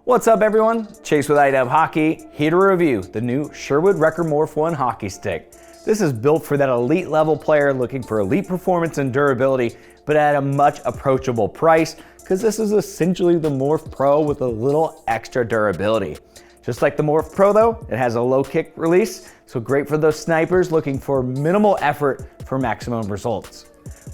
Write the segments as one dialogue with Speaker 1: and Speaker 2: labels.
Speaker 1: What's up everyone? Chase with IDub Hockey, here to review the new Sherwood Rekker Morph 1 hockey stick. This is built for that elite level player looking for elite performance and durability, but at a much approachable price, because this is essentially the Morph Pro with a little extra durability. Just like the Morph Pro though, it has a low kick release, so great for those snipers looking for minimal effort for maximum results.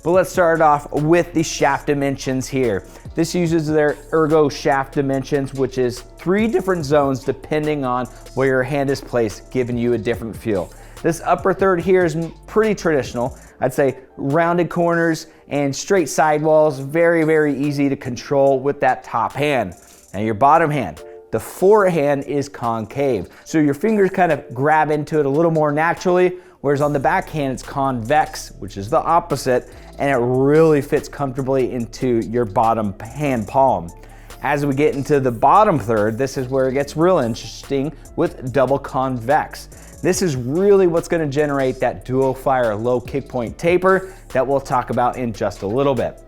Speaker 1: But let's start off with the shaft dimensions here. This uses their ergo shaft dimensions, which is 3 different zones depending on where your hand is placed, giving you a different feel. This upper third here is pretty traditional. I'd say rounded corners and straight sidewalls, very easy to control with that top hand. Now your bottom hand, the forehand is concave, so your fingers kind of grab into it a little more naturally, whereas on the backhand it's convex, which is the opposite, and it really fits comfortably into your bottom hand palm. As we get into the bottom third, this is where it gets real interesting with double convex. This is really what's going to generate that dual fire low kick point taper that we'll talk about in just a little bit.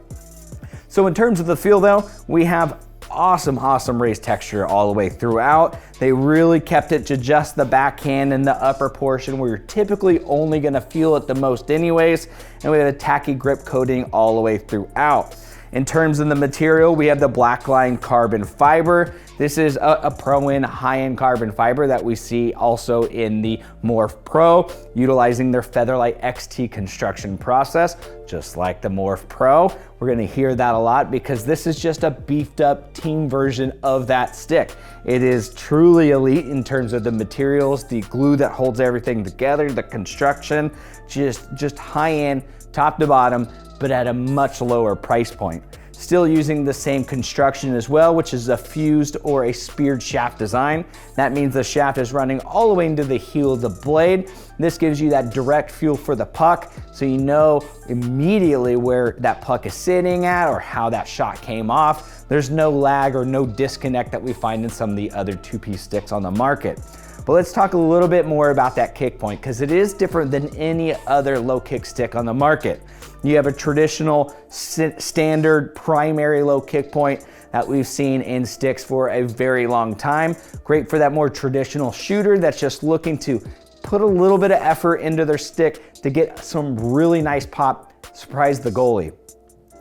Speaker 1: So in terms of the feel though, we have awesome raised texture all the way throughout. They really kept it to just the backhand and the upper portion where you're typically only gonna feel it the most anyways, and we have a tacky grip coating all the way throughout. In terms of the material, we have the BlackLine carbon fiber. This is a pro-in high-end carbon fiber that we see also in the Morph Pro, utilizing their Featherlight XT construction process, just like the Morph Pro. We're gonna hear that a lot because this is just a beefed up team version of that stick. It is truly elite in terms of the materials, the glue that holds everything together, the construction, just high-end, top to bottom, but at a much lower price point. Still using the same construction as well, which is a fused or a speared shaft design. That means the shaft is running all the way into the heel of the blade. This gives you that direct feel for the puck, so you know immediately where that puck is sitting at or how that shot came off. There's no lag or no disconnect that we find in some of the other two-piece sticks on the market. But let's talk a little bit more about that kick point, because it is different than any other low kick stick on the market. You have a traditional standard primary low kick point that we've seen in sticks for a very long time. Great for that more traditional shooter that's just looking to put a little bit of effort into their stick to get some really nice pop, surprise the goalie.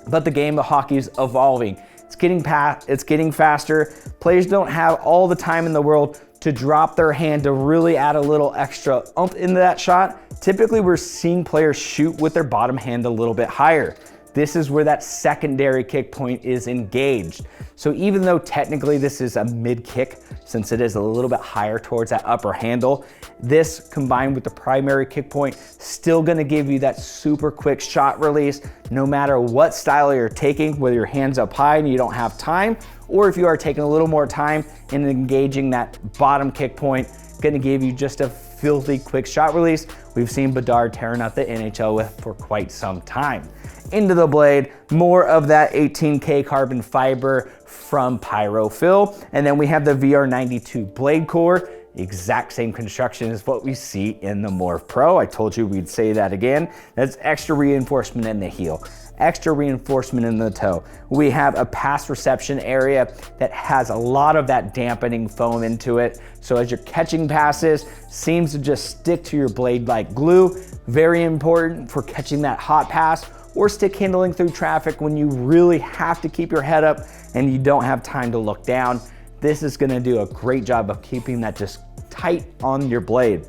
Speaker 1: But the game of hockey is evolving. It's getting faster. Players don't have all the time in the world to drop their hand to really add a little extra oomph into that shot. Typically, we're seeing players shoot with their bottom hand a little bit higher. This is where that secondary kick point is engaged. So even though technically this is a mid kick, since it is a little bit higher towards that upper handle, this combined with the primary kick point, still gonna give you that super quick shot release, no matter what style you're taking, whether your hand's up high and you don't have time, or if you are taking a little more time and engaging that bottom kick point, gonna give you just a filthy quick shot release we've seen Bedard tearing out the NHL with for quite some time. Into the blade, more of that 18K carbon fiber from Pyrofill, and then we have the VR92 blade core, exact same construction as what we see in the Morph Pro. I told you we'd say that again. That's extra reinforcement in the heel, extra reinforcement in the toe. We have a pass reception area that has a lot of that dampening foam into it. So as you're catching passes, seems to just stick to your blade like glue. Very important for catching that hot pass or stick handling through traffic when you really have to keep your head up and you don't have time to look down. This is gonna do a great job of keeping that just tight on your blade.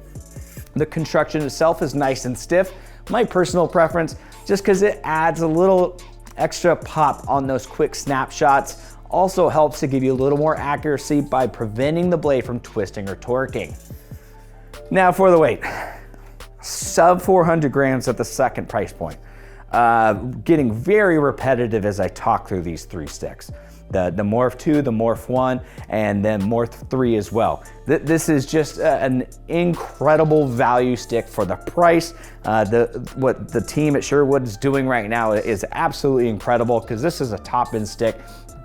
Speaker 1: The construction itself is nice and stiff. My personal preference, just because it adds a little extra pop on those quick snapshots, also helps to give you a little more accuracy by preventing the blade from twisting or torquing. Now for the weight, sub 400 grams at the second price point. Getting very repetitive as I talk through these 3 sticks. The Morph 2, the Morph 1, and then Morph 3 as well. This is just an incredible value stick for the price. What the team at Sherwood is doing right now is absolutely incredible, because this is a top-end stick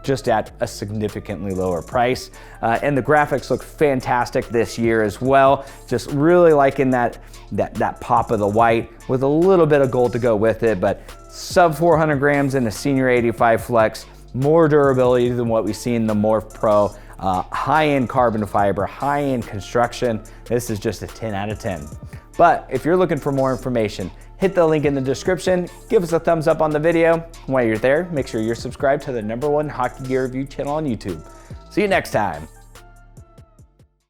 Speaker 1: just at a significantly lower price. And the graphics look fantastic this year as well. Just really liking that pop of the white with a little bit of gold to go with it, but sub 400 grams in a Senior 85 Flex, more durability than what we see in the Morph Pro. high-end carbon fiber, high-end construction. This is just a 10 out of 10. But if you're looking for more information, hit the link in the description, give us a thumbs up on the video. While you're there, make sure you're subscribed to the #1 hockey gear review channel on YouTube. See you next time.